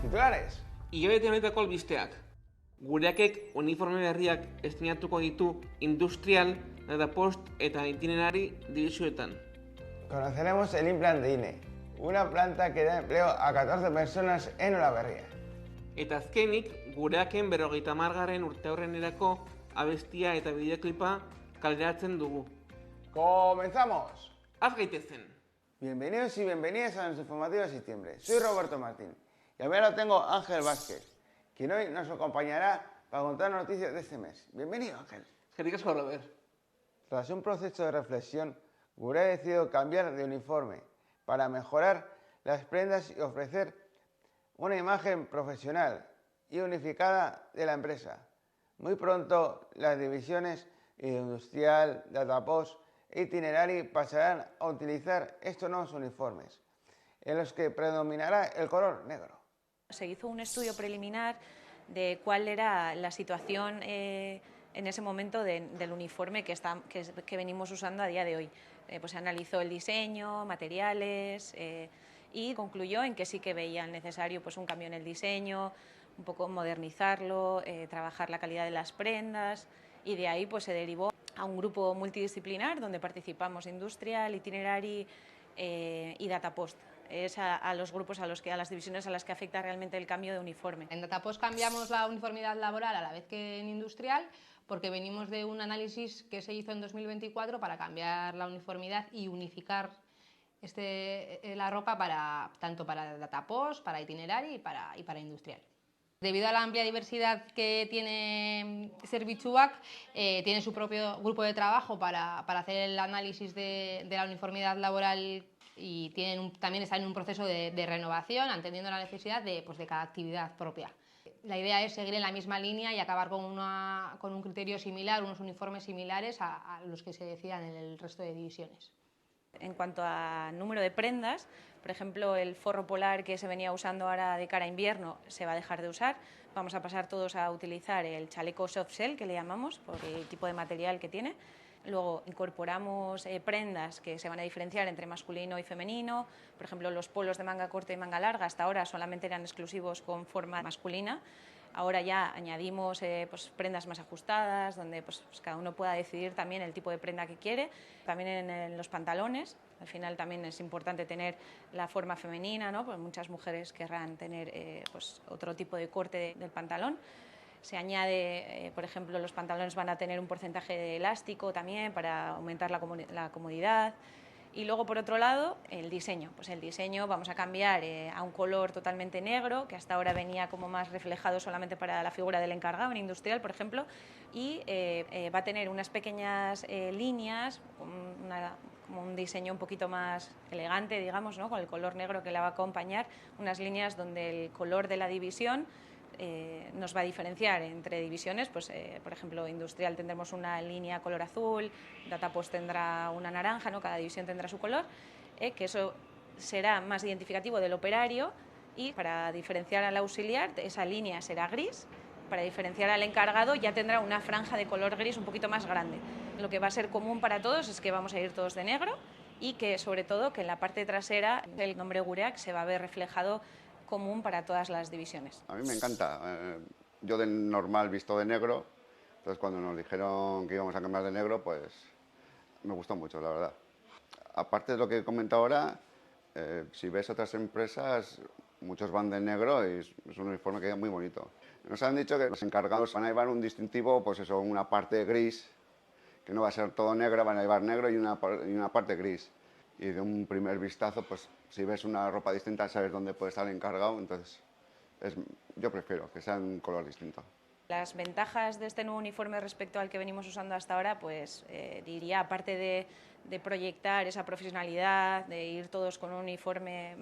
Titulares. Hilabete honetako albisteak. Gureakek uniforme berriak estrenatuko ditu industrial, datapost eta itinerari divisioetan. Conoceremos el implant de INE, una planta que da empleo a 14 personas en Olaberria. Eta azkenik, gureaken 50. urteurrenerako abestia eta bideoklipa kaleratzen dugu. ¡Comenzamos! Az gaitezen! Bienvenidos y bienvenidas a nuestro informativo de septiembre. Soy Roberto Martín y a mi lado tengo a Ángel Vázquez, quien hoy nos acompañará para contar noticias de este mes. Bienvenido, Ángel. Eskerrik asko, Robert. Tras un proceso de reflexión, Gure ha decidido cambiar de uniforme para mejorar las prendas y ofrecer una imagen profesional y unificada de la empresa. Muy pronto las divisiones industrial, datapost e itinerary pasarán a utilizar estos nuevos uniformes, en los que predominará el color negro. Se hizo un estudio preliminar de cuál era la situación en ese momento del uniforme que venimos usando a día de hoy. Pues se analizó el diseño, materiales y concluyó en que sí que veían necesario pues, un cambio en el diseño, un poco modernizarlo, trabajar la calidad de las prendas, y de ahí pues, se derivó a un grupo multidisciplinar donde participamos industrial, itinerary y datapost. Es a los grupos, a las divisiones a las que afecta realmente el cambio de uniforme. En datapost cambiamos la uniformidad laboral a la vez que en industrial, porque venimos de un análisis que se hizo en 2024 para cambiar la uniformidad y unificar la ropa tanto para datapost, para itinerary y para industrial. Debido a la amplia diversidad que tiene Zerbitzuak, tiene su propio grupo de trabajo para hacer el análisis de la uniformidad laboral y también están en un proceso de renovación, entendiendo la necesidad de cada actividad propia. La idea es seguir en la misma línea y acabar con un criterio similar, unos uniformes similares a los que se decidan en el resto de divisiones. En cuanto a número de prendas, por ejemplo, el forro polar que se venía usando ahora de cara a invierno se va a dejar de usar. Vamos a pasar todos a utilizar el chaleco soft shell, que le llamamos, por el tipo de material que tiene. Luego incorporamos prendas que se van a diferenciar entre masculino y femenino. Por ejemplo, los polos de manga corta y manga larga hasta ahora solamente eran exclusivos con forma masculina. Ahora ya añadimos prendas más ajustadas, donde pues cada uno pueda decidir también el tipo de prenda que quiere. También en los pantalones, al final también es importante tener la forma femenina, ¿no? Pues muchas mujeres querrán tener otro tipo de corte del pantalón. Se añade, por ejemplo, los pantalones van a tener un porcentaje de elástico también para aumentar la comodidad. Y luego, por otro lado, el diseño. Pues el diseño vamos a cambiar a un color totalmente negro, que hasta ahora venía como más reflejado solamente para la figura del encargado en industrial, por ejemplo, y va a tener unas pequeñas líneas, como un diseño un poquito más elegante, digamos, ¿no? Con el color negro que la va a acompañar, unas líneas donde el color de la división nos va a diferenciar entre divisiones. Pues, por ejemplo, industrial tendremos una línea color azul, datapost tendrá una naranja, ¿no? Cada división tendrá su color, que eso será más identificativo del operario, y para diferenciar al auxiliar esa línea será gris. Para diferenciar al encargado ya tendrá una franja de color gris un poquito más grande. Lo que va a ser común para todos es que vamos a ir todos de negro y que, sobre todo, que en la parte trasera el nombre Gureak se va a ver reflejado común para todas las divisiones. A mí me encanta. Yo de normal visto de negro, entonces cuando nos dijeron que íbamos a cambiar de negro, pues me gustó mucho, la verdad. Aparte de lo que he comentado ahora, si ves otras empresas, muchos van de negro y es un uniforme que queda muy bonito. Nos han dicho que los encargados van a llevar un distintivo, pues eso, una parte gris, que no va a ser todo negro, van a llevar negro y una parte gris. Y de un primer vistazo, pues si ves una ropa distinta, sabes dónde puede estar el encargado, entonces yo prefiero que sea un color distinto. Las ventajas de este nuevo uniforme respecto al que venimos usando hasta ahora, pues diría, aparte de proyectar esa profesionalidad, de ir todos con un uniforme,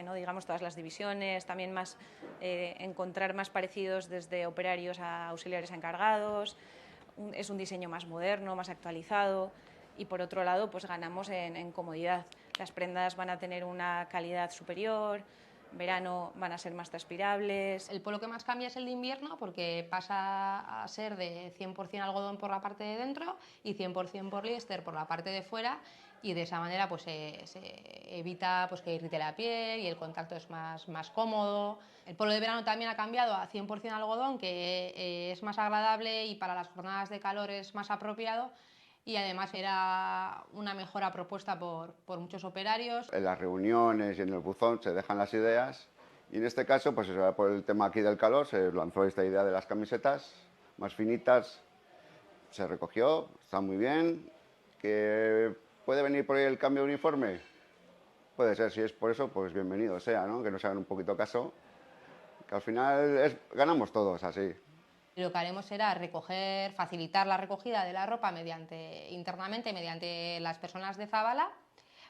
¿no? Digamos, todas las divisiones, también más encontrar más parecidos desde operarios a auxiliares a encargados. Es un diseño más moderno, más actualizado. Y por otro lado, pues ganamos en comodidad. Las prendas van a tener una calidad superior, verano van a ser más transpirables. El polo que más cambia es el de invierno, porque pasa a ser de 100% algodón por la parte de dentro y 100% poliéster por la parte de fuera, y de esa manera pues se evita pues que irrite la piel y el contacto es más cómodo. El polo de verano también ha cambiado a 100% algodón, que es más agradable y para las jornadas de calor es más apropiado, y además era una mejora propuesta por muchos operarios. En las reuniones y en el buzón se dejan las ideas y en este caso, pues por el tema aquí del calor, se lanzó esta idea de las camisetas más finitas, se recogió, está muy bien. ¿Que puede venir por ahí el cambio de uniforme? Puede ser, si es por eso, pues bienvenido sea, ¿no? Que nos hagan un poquito caso, que al final ganamos todos así. Lo que haremos será facilitar la recogida de la ropa internamente mediante las personas de Zabala,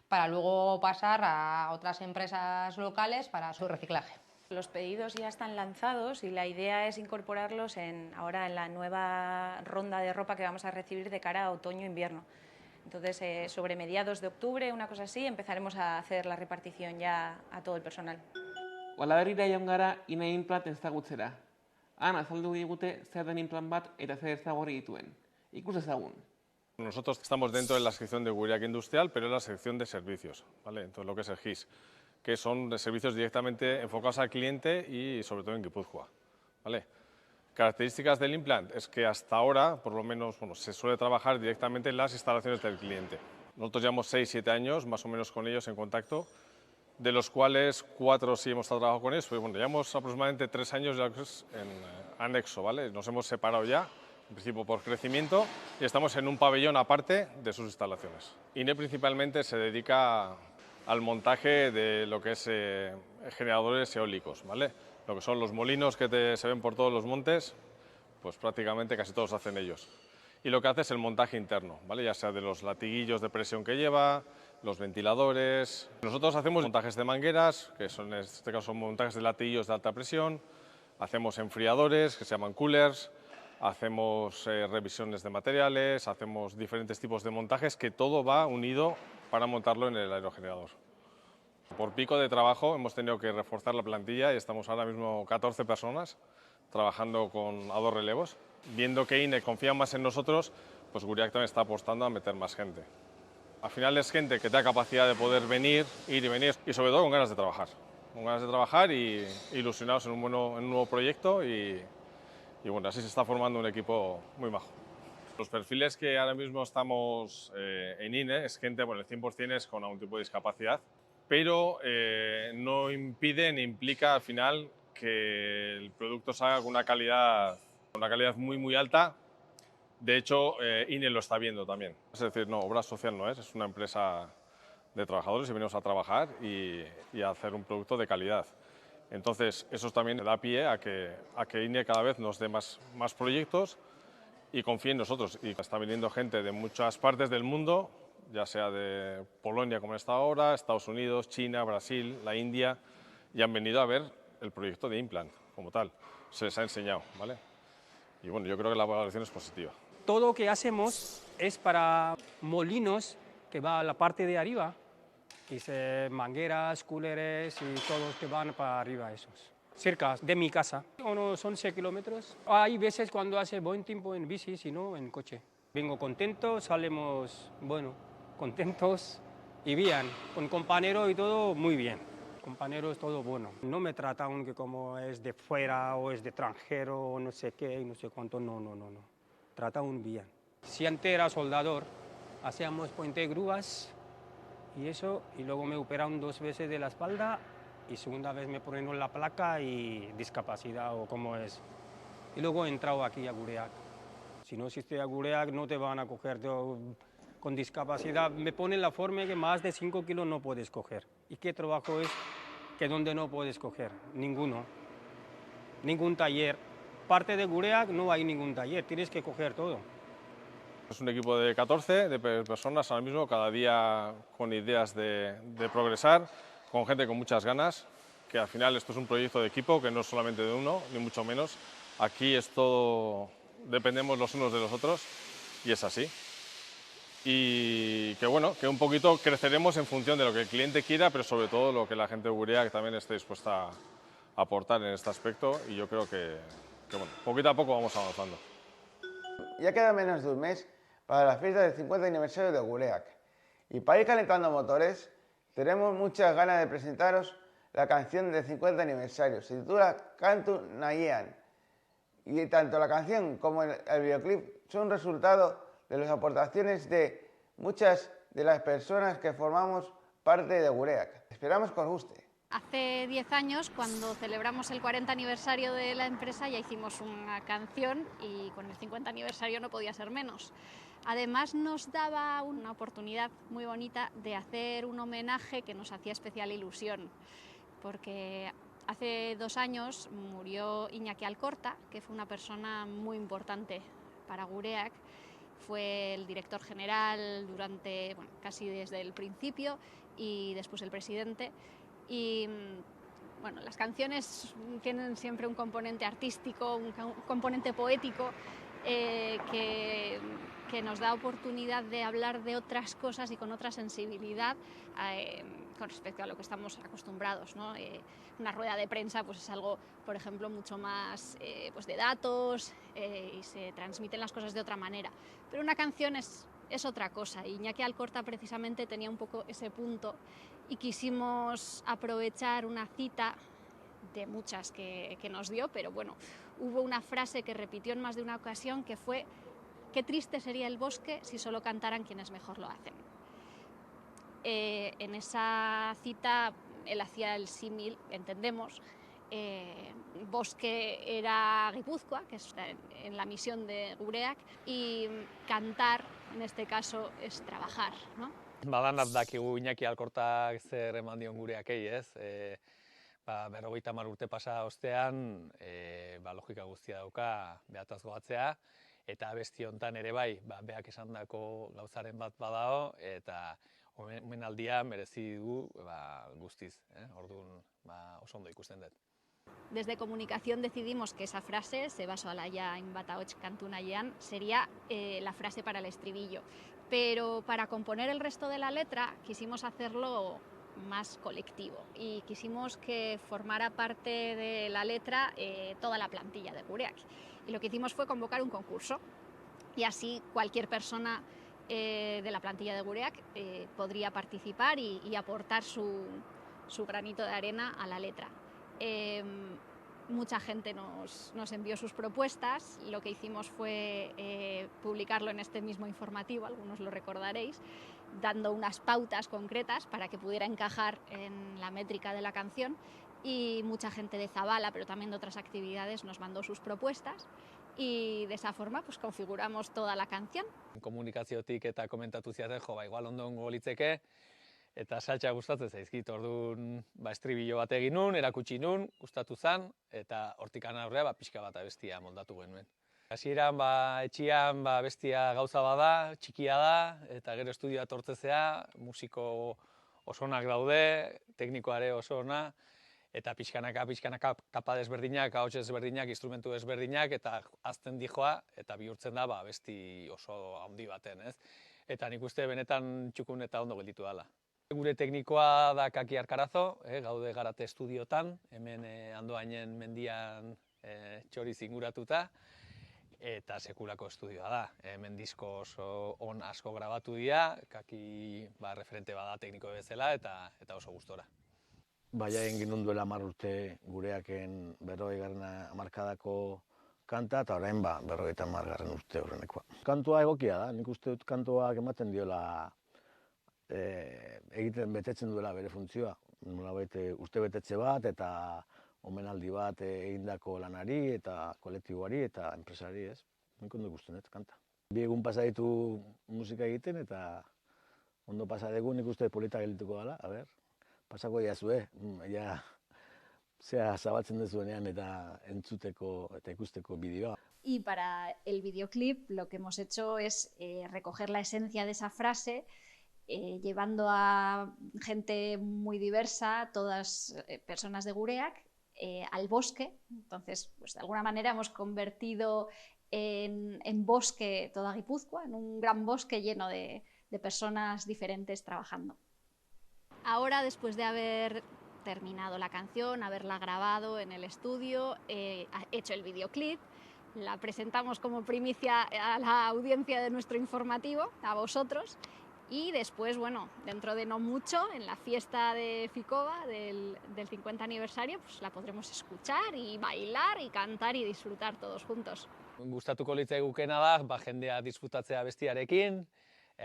para luego pasar a otras empresas locales para su reciclaje. Los pedidos ya están lanzados y la idea es incorporarlos ahora en la nueva ronda de ropa que vamos a recibir de cara a otoño-invierno. Entonces, sobre mediados de octubre, una cosa así, empezaremos a hacer la repartición ya a todo el personal. Olaberrira joan gara INE Implant ezagutzera. Han azaldu digute zer den implant bat eta zer ezagorri dituen. Ikus ezagun. Nosotros estamos dentro de la sección de Gureak Industrial, pero en la sección de servicios, ¿vale? Entonces, lo que es el GIS, que son servicios directamente enfocados al cliente y sobre todo en Guipúzcoa, ¿vale? Características del implant es que hasta ahora, por lo menos, se suele trabajar directamente en las instalaciones del cliente. Nosotros llevamos 6-7 años más o menos con ellos en contacto, de los cuales 4 sí hemos trabajado con ellos, pero bueno, llevamos aproximadamente 3 años ya en anexo, ¿vale? Nos hemos separado ya, en principio por crecimiento, y estamos en un pabellón aparte de sus instalaciones. INE principalmente se dedica al montaje de lo que es generadores eólicos, ¿vale? Lo que son los molinos que se ven por todos los montes, pues prácticamente casi todos hacen ellos. Y lo que hace es el montaje interno, ¿vale? Ya sea de los latiguillos de presión que lleva, los ventiladores. Nosotros hacemos montajes de mangueras, que son, en este caso son montajes de latiguillos de alta presión, hacemos enfriadores, que se llaman coolers, hacemos revisiones de materiales, hacemos diferentes tipos de montajes, que todo va unido para montarlo en el aerogenerador. Por pico de trabajo hemos tenido que reforzar la plantilla y estamos ahora mismo 14 personas trabajando a 2 relevos. Viendo que INE confía más en nosotros, pues Gureak también está apostando a meter más gente. Al final es gente que tenga capacidad de poder venir, ir y venir, y sobre todo con ganas de trabajar. Con ganas de trabajar y ilusionados en un nuevo proyecto y bueno, así se está formando un equipo muy majo. Los perfiles que ahora mismo estamos en INE es gente, bueno, el 100% es con algún tipo de discapacidad, pero no impide ni implica al final que el producto salga con una calidad muy alta. De hecho, INE lo está viendo también. Es decir, no, obra social no es una empresa de trabajadores y venimos a trabajar y a hacer un producto de calidad. Entonces, eso también da pie a que INE cada vez nos dé más proyectos y confíe en nosotros. Y está viniendo gente de muchas partes del mundo, ya sea de Polonia como está ahora, Estados Unidos, China, Brasil, la India, y han venido a ver el proyecto de Implant como tal. Se les ha enseñado, ¿vale? Y bueno, yo creo que la valoración es positiva. Todo lo que hacemos es para molinos que va a la parte de arriba, y mangueras, coolers y todos que van para arriba esos. Cerca de mi casa, unos 11 kilómetros. Hay veces cuando hace buen tiempo en bici, si no en coche. Vengo contento, salimos, bueno, contentos y bien. Con compañeros y todo muy bien. Compañeros todo bueno. No me tratan que como es de fuera o es de extranjero o no sé qué y no sé cuánto. No. Tratan bien. Si antes era soldador, hacíamos puente grúas y eso, y luego me operaron 2 veces de la espalda y segunda vez me ponen la placa y discapacidad o cómo es. Y luego he entrado aquí a Gureak. Si no existe a Gureak no te van a coger con discapacidad. Me ponen la forma que más de 5 kilos no puedes coger. ¿Y qué trabajo es que donde no puedes coger? Ninguno. Ningún taller. Parte de Gureak no hay ningún taller, tienes que coger todo. Es un equipo de 14 de personas ahora mismo, cada día con ideas de progresar, con gente con muchas ganas, que al final esto es un proyecto de equipo, que no es solamente de uno, ni mucho menos. Aquí es todo, dependemos los unos de los otros, y es así. Y que bueno, que un poquito creceremos en función de lo que el cliente quiera, pero sobre todo lo que la gente de Gureak también esté dispuesta a aportar en este aspecto, y yo creo que bueno, poquito a poco vamos avanzando. Ya queda menos de un mes para la fiesta del 50 aniversario de Gureak Y para ir calentando motores, tenemos muchas ganas de presentaros la canción del 50 aniversario. Se titula Kantu Nayean. Y tanto la canción como el videoclip son resultado de las aportaciones de muchas de las personas que formamos parte de Gureak. Esperamos que os guste. Hace 10 años, cuando celebramos el 40 aniversario de la empresa, ya hicimos una canción y con el 50 aniversario no podía ser menos. Además, nos daba una oportunidad muy bonita de hacer un homenaje que nos hacía especial ilusión, porque hace 2 años murió Iñaki Alcorta, que fue una persona muy importante para Gureak. Fue el director general durante, casi desde el principio y después el presidente. Y bueno, las canciones tienen siempre un componente artístico, un componente poético que nos da oportunidad de hablar de otras cosas y con otra sensibilidad con respecto a lo que estamos acostumbrados, ¿no? Una rueda de prensa pues es algo, por ejemplo, mucho más pues de datos y se transmiten las cosas de otra manera. Pero una canción es otra cosa. Iñaki Alcorta precisamente tenía un poco ese punto y quisimos aprovechar una cita de muchas que nos dio, pero bueno, hubo una frase que repitió en más de una ocasión que fue: qué triste sería el bosque si solo cantaran quienes mejor lo hacen. En esa cita él hacía el símil, entendemos, bosque era Guipúzcoa, que está en la misión de Gureak, y cantar, en este caso, es trabajar, ¿no? Badanat dakigu Iñaki Alkortak zer eman dion Gureakei, ez? 50 urte pasa ostean, logika guztia dauka behataz gogatzea, eta abesti hontan ere bai, beak esandako gauzaren bat badao, eta omenaldia merezi du guztiz, orduan oso ondo ikusten dut. Desde comunicación decidimos que esa frase, Sebas Olaia Inbataoch Kantu Nayean, sería la frase para el estribillo. Pero para componer el resto de la letra quisimos hacerlo más colectivo y quisimos que formara parte de la letra toda la plantilla de Gureak. Y lo que hicimos fue convocar un concurso y así cualquier persona de la plantilla de Gureak podría participar y aportar su granito de arena a la letra. Mucha gente nos envió sus propuestas. Lo que hicimos fue publicarlo en este mismo informativo, algunos lo recordaréis, dando unas pautas concretas para que pudiera encajar en la métrica de la canción, y mucha gente de Zabala, pero también de otras actividades, nos mandó sus propuestas y de esa forma pues configuramos toda la canción. Komunikaziotik eta komentatu ziaten, igual ondo ongo litzeke, eta saltsa gustatzen zaizkit, orduan estribillo bat egin nun, erakutsi nun, gustatu zan, eta hortikan aurrea pixka bat abestia moldatu genuen. Hasieran etxian bestia gauza bada, txikia da, eta gero estudioa tortzezea, musiko oso onak daude, teknikoare oso ona, eta pixkanaka kapa desberdinak, ahots desberdinak, instrumentu desberdinak, eta azten dijoa, eta bihurtzen da besti oso handi baten, ez? Eta nik uste benetan txukun eta ondo gelditu dela. Gure teknikoa da Kaki Arkarazo, gaude Garate estudiotan, hemen Andoainen mendian txoriz inguratuta, eta sekulako estudioa da. Hemen disko oso on asko grabatu dira, Kaki referente bada tekniko bezala eta oso gustora. Ja egin genuen duela 10 urte Gureaken 40. hamarkadako kanta, eta orain 50. urte horrenekoa. Kantua egokia da, nik uste dut kantuak ematen diola egiten betetzen duela bere funtzioa. Nolabait urte betetze bat eta omenaldi bat egindako lanari eta kolektiboari eta enpresari, ez? Nik ondo ikusten dut kanta. 2 egun pasa ditu musika egiten eta ondo pasa dugu, nik uste polita geldituko dela, a ber. Pasako iazue, zea zabaltzen dezuenean eta entzuteko eta ikusteko bideoa. Y para el videoclip lo que hemos hecho es recoger la esencia de esa frase, llevando a gente muy diversa, todas personas de Gureak, al bosque. Entonces, pues de alguna manera hemos convertido en bosque toda Guipúzcoa, en un gran bosque lleno de personas diferentes trabajando. Ahora, después de haber terminado la canción, haberla grabado en el estudio, hecho el videoclip, la presentamos como primicia a la audiencia de nuestro informativo, a vosotros, Y después, bueno, dentro de no mucho, en la fiesta de Ficoba del 50 aniversario, pues la podremos escuchar y bailar y cantar y disfrutar todos juntos. Gustatuko litzaigukena da, jendea disfrutatzea abestiarekin,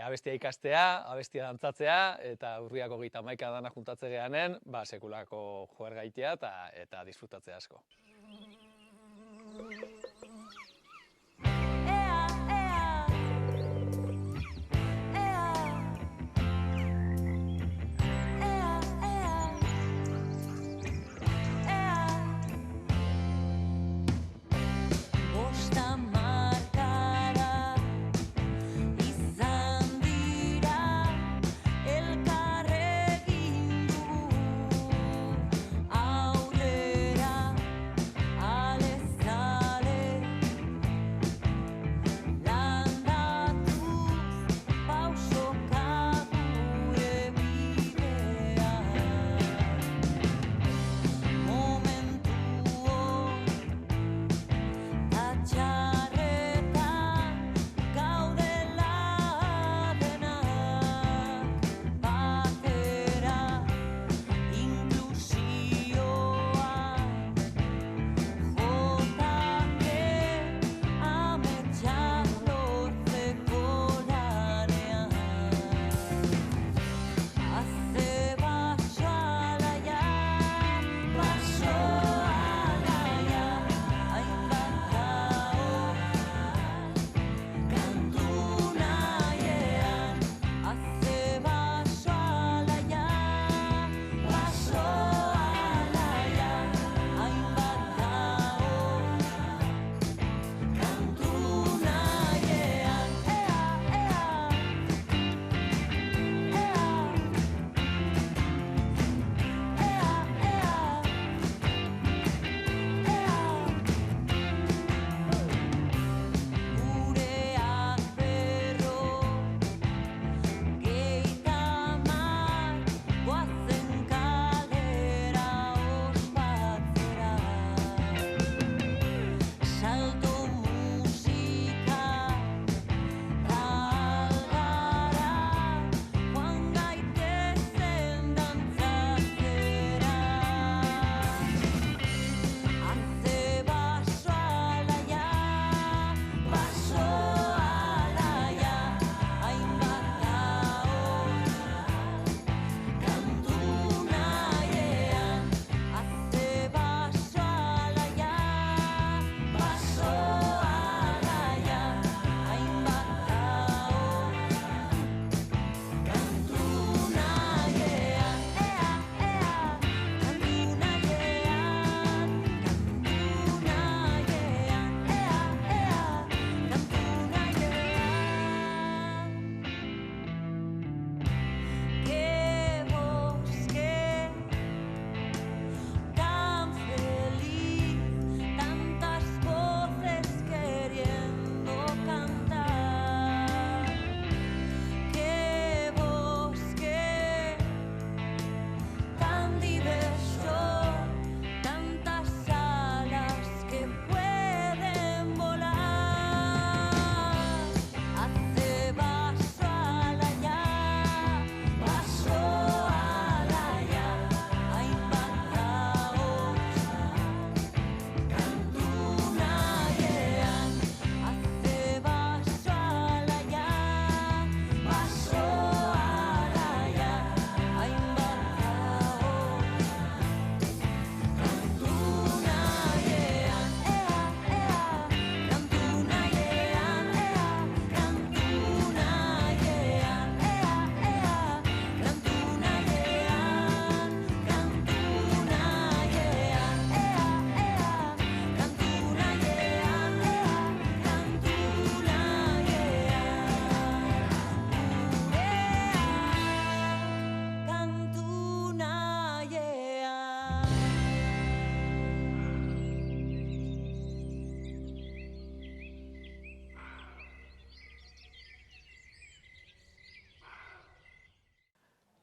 abestia ikastea, abestia dantzatzea, eta urriak 31 dana juntatze geanen, sekulako joergaitea eta disfrutatzea asko.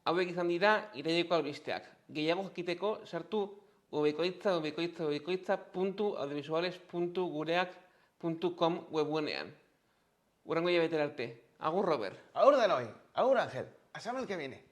Hauek izan dira iraileko albisteak. Gehiago jakiteko sartu ubikoitza.audiovisuales.gureak.com webgunean. Hurrengo hilabetera arte. Agur, Robert. Agur denoi. Agur, Ángel. Hasta el que viene.